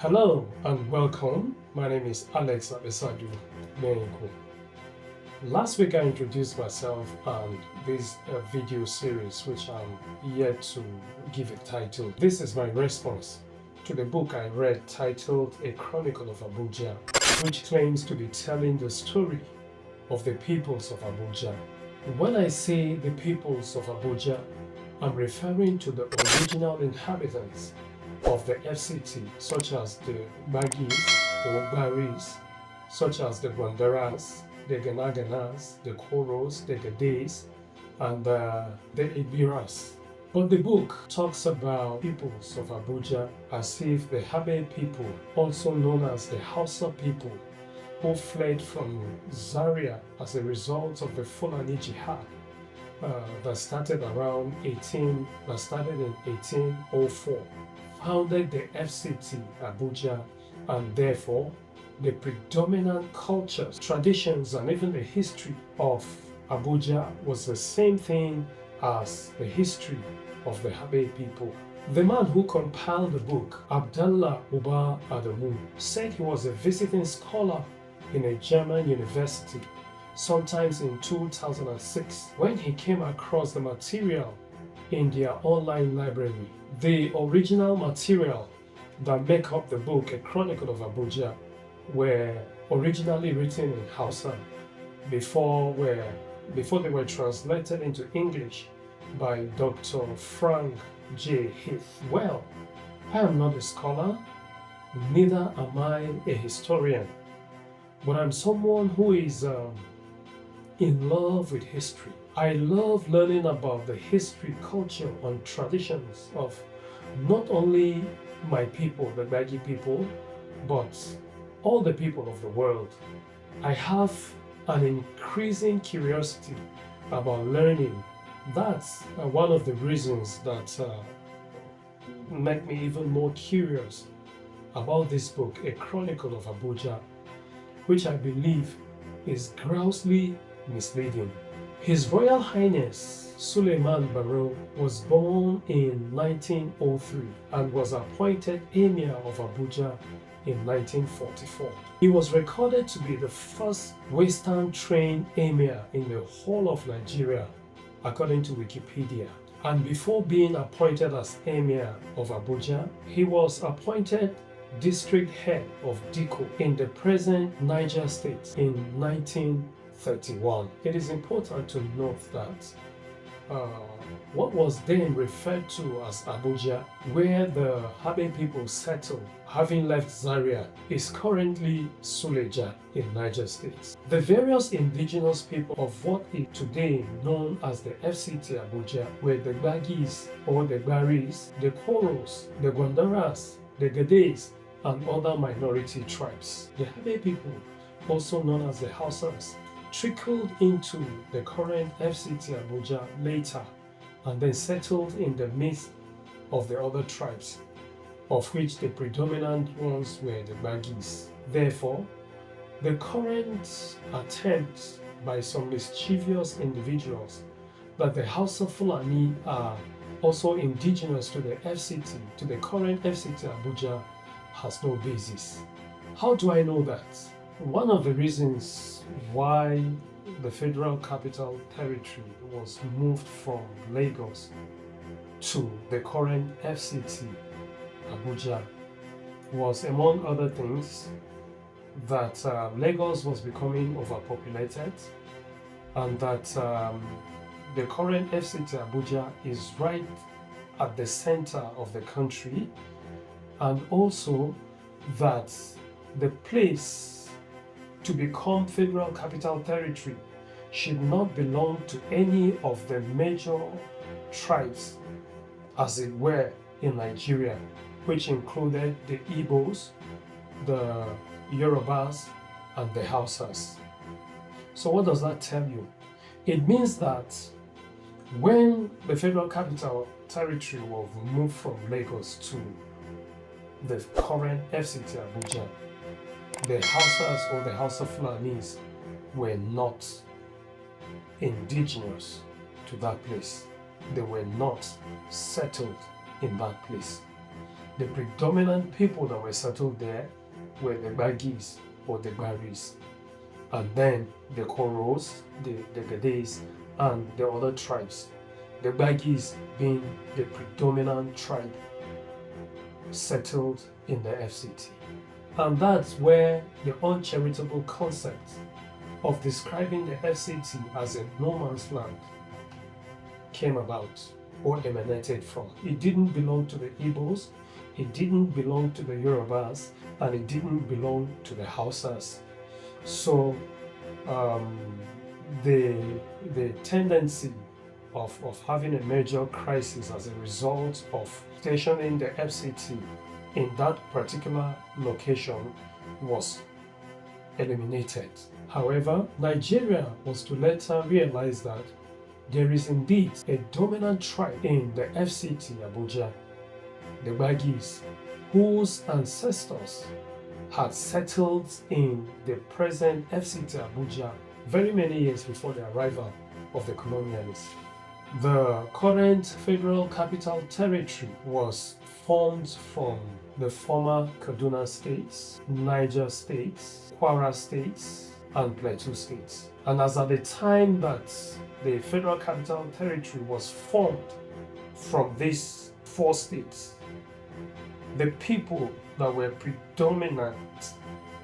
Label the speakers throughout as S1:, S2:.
S1: Hello and welcome. My name is Alex Abesadu Menko. Last week I introduced myself and this video series which I'm yet to give a title. This is my response to the book I read titled A Chronicle of Abuja, which claims to be telling the story of the peoples of Abuja. When I say the peoples of Abuja, I'm referring to the original inhabitants of the FCT, such as the Bagis or Baris, such as the Gwandaras, the Ganaganas, the Koros, the Gades, and the Ibiras. But the book talks about peoples of Abuja as if the Habe people, also known as the Hausa people, who fled from Zaria as a result of the Fulani Jihad that started in 1804, founded the FCT Abuja, and therefore the predominant cultures, traditions, and even the history of Abuja was the same thing as the history of the Habe people. The man who compiled the book, Abdallah Uba Adamu, said he was a visiting scholar in a German university sometimes in 2006 when he came across the material in their online library. The original material that make up the book, A Chronicle of Abuja, were originally written in Hausa before they were translated into English by Dr. Frank J. Heath. Well, I am not a scholar, neither am I a historian, but I'm someone who is in love with history. I love learning about the history, culture, and traditions of not only my people, the Bagi people, but all the people of the world. I have an increasing curiosity about learning. That's one of the reasons that make me even more curious about this book, A Chronicle of Abuja, which I believe is grossly misleading. His Royal Highness Suleiman Barrow was born in 1903 and was appointed Emir of Abuja in 1944. He was recorded to be the first Western-trained Emir in the whole of Nigeria, according to Wikipedia. And before being appointed as Emir of Abuja, he was appointed district head of Diko in the present Niger State in 1931. It is important to note that what was then referred to as Abuja, where the Habe people settled, having left Zaria, is currently Suleja in Niger State. The various indigenous people of what is today known as the FCT Abuja were the Bagis or the Baris, the Koros, the Gwandaras, the Gades, and other minority tribes. The Habe people, also known as the Hausas, trickled into the current FCT Abuja later and then settled in the midst of the other tribes, of which the predominant ones were the Bagis. Therefore, the current attempt by some mischievous individuals that the Hausa Fulani are also indigenous to the FCT, to the current FCT Abuja, has no basis. How do I know that? One of the reasons why the Federal Capital Territory was moved from Lagos to the current FCT Abuja was, among other things, that Lagos was becoming overpopulated and that the current FCT Abuja is right at the center of the country, and also that the place to become Federal Capital Territory should not belong to any of the major tribes, as it were, in Nigeria, which included the Igbos, the Yorubas, and the Hausas. So what does that tell you? It means that when the Federal Capital Territory was moved from Lagos to the current FCT Abuja, the Hausas or the Hausa Fulanis were not indigenous to that place. They were not settled in that place. The predominant people that were settled there were the Bagis or the Baris, and then the Koros, the Gades, and the other tribes. The Bagis being the predominant tribe settled in the FCT. And that's where the uncharitable concept of describing the FCT as a no man's land came about or emanated from. It didn't belong to the Igbos, it didn't belong to the Yorubas, and it didn't belong to the Hausas. So the tendency of having a major crisis as a result of stationing the FCT in that particular location was eliminated. However, Nigeria was to later realize that there is indeed a dominant tribe in the FCT Abuja, the Bagis, whose ancestors had settled in the present FCT Abuja very many years before the arrival of the colonialists. The current Federal Capital Territory was formed from the former Kaduna states, Niger states, Kwara states, and Plateau states. And as at the time that the Federal Capital Territory was formed from these four states, the people that were predominant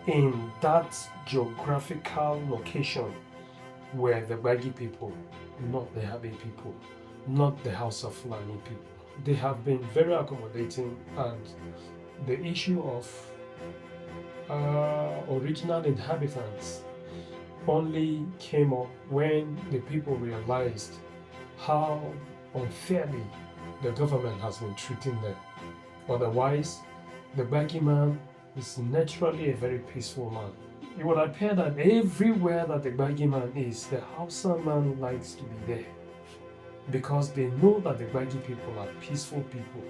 S1: in that geographical location were the Bagi people, not the Habe people, not the House of Fulani people. They have been very accommodating, and the issue of original inhabitants only came up when the people realized how unfairly the government has been treating them. Otherwise, the Bagi man is naturally a very peaceful man. It would appear that everywhere that the Bagi man is, the Hausa man likes to be there, because they know that the Bagi people are peaceful people.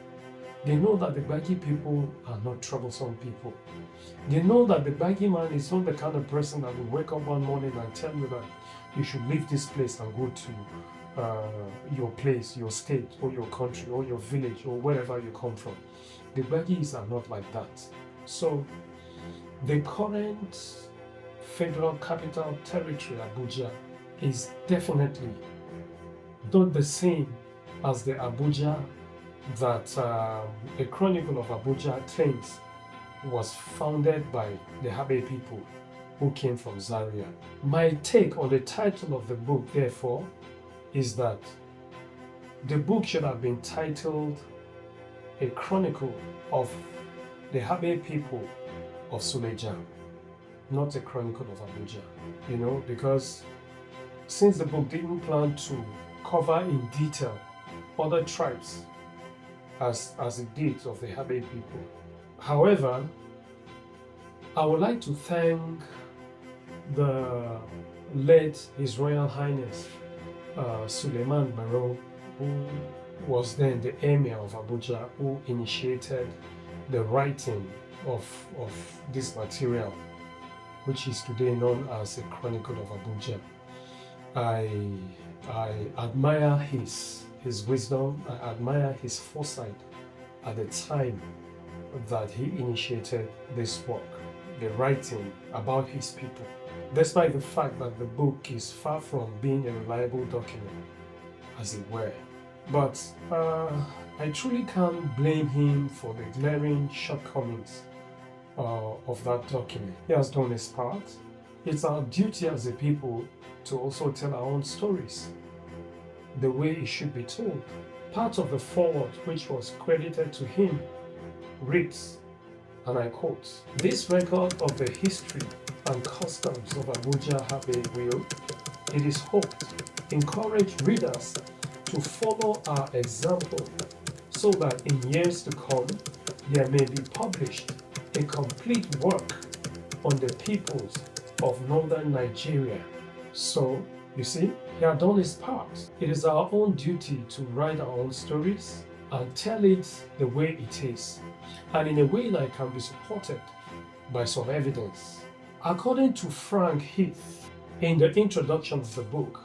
S1: They know that the Bagi people are not troublesome people. They know that the Bagi man is not the kind of person that will wake up one morning and tell you that you should leave this place and go to your place, your state, or your country, or your village, or wherever you come from. The Bagis are not like that. So the current Federal Capital Territory, Abuja, is definitely not the same as the Abuja that a Chronicle of Abuja claims was founded by the Habe people who came from Zaria. My take on the title of the book, therefore, is that the book should have been titled A Chronicle of the Habe people of Suleja, not a Chronicle of Abuja, because since the book didn't plan to cover in detail other tribes as it did of the Habe people. However, I would like to thank the late His Royal Highness Suleiman Baro, who was then the Emir of Abuja, who initiated the writing of this material, which is today known as a Chronicle of Abuja. I admire his wisdom, I admire his foresight at the time that he initiated this work, the writing about his people, despite the fact that the book is far from being a reliable document, as it were. But I truly can't blame him for the glaring shortcomings of that document. He has done his part. It's our duty as a people to also tell our own stories the way it should be told. Part of the foreword, which was credited to him, reads, and I quote, "This record of the history and customs of Abuja Habe will, it is hoped, encourage readers to follow our example so that in years to come there may be published a complete work on the peoples of northern Nigeria." So, you see, he had done his part. It is our own duty to write our own stories and tell it the way it is, and in a way that can be supported by some evidence. According to Frank Heath, in the introduction of the book,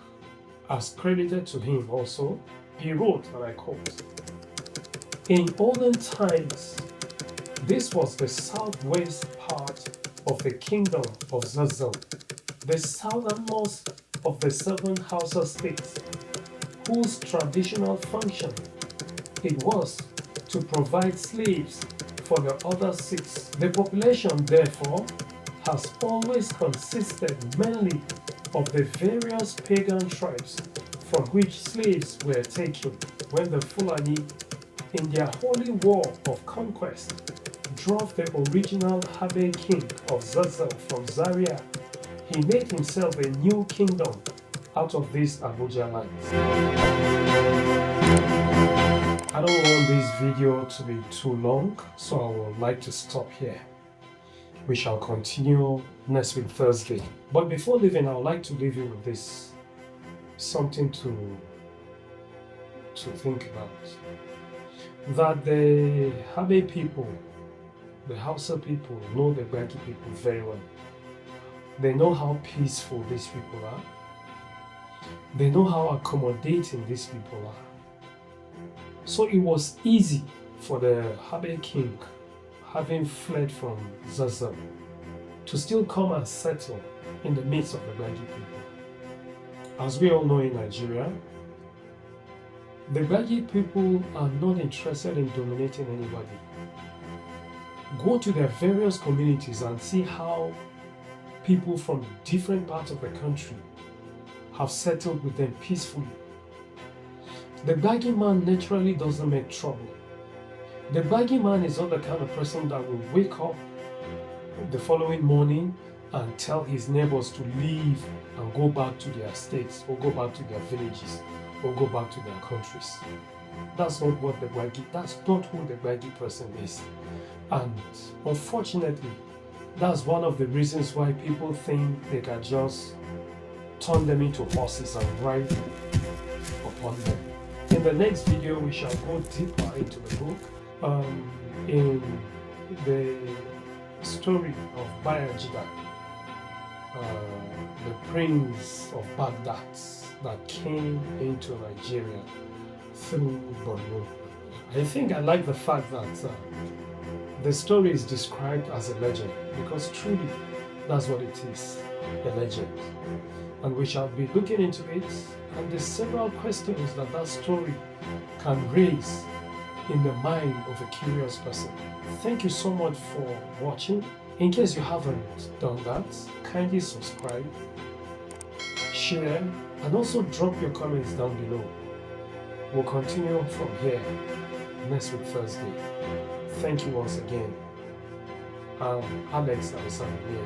S1: as credited to him also, he wrote, and I quote, "In olden times, This was the southwest part of the kingdom of Zazzau, the southernmost of the 7 Hausa states, whose traditional function it was to provide slaves for the other 6. The population, therefore, has always consisted mainly of the various pagan tribes from which slaves were taken when the Fulani, in their holy war of conquest, drove the original Habe king of Zazzau from Zaria. He made himself a new kingdom out of these Abuja lands. I don't want this video to be too long, so I would like to stop here. We shall continue next week, Thursday. But before leaving, I would like to leave you with this, something to think about. That the Habe people, the Hausa people, know the Gbagi people very well. They know how peaceful these people are. They know how accommodating these people are. So it was easy for the Habe king, having fled from Zazzau, to still come and settle in the midst of the Gbagi people. As we all know in Nigeria, the Gbagi people are not interested in dominating anybody. Go to their various communities and see how people from different parts of the country have settled with them peacefully. The Gbagi man naturally doesn't make trouble. The Gbagi man is not the kind of person that will wake up the following morning and tell his neighbors to leave and go back to their states, or go back to their villages, or go back to their countries. That's not what that's not who the Gbagi person is. And unfortunately, that's one of the reasons why people think they can just turn them into horses and ride upon them. In the next video, we shall go deeper into the book, in the story of Bayajida, the prince of Baghdad that came into Nigeria through Borno. I think I like the fact that the story is described as a legend, because truly that's what it is, a legend. And we shall be looking into it, and the several questions that story can raise in the mind of a curious person. Thank you so much for watching. In case you haven't done that, kindly subscribe, share, and also drop your comments down below. We'll continue from here next week, Thursday. Thank you once again. I'm Alex Alessandro.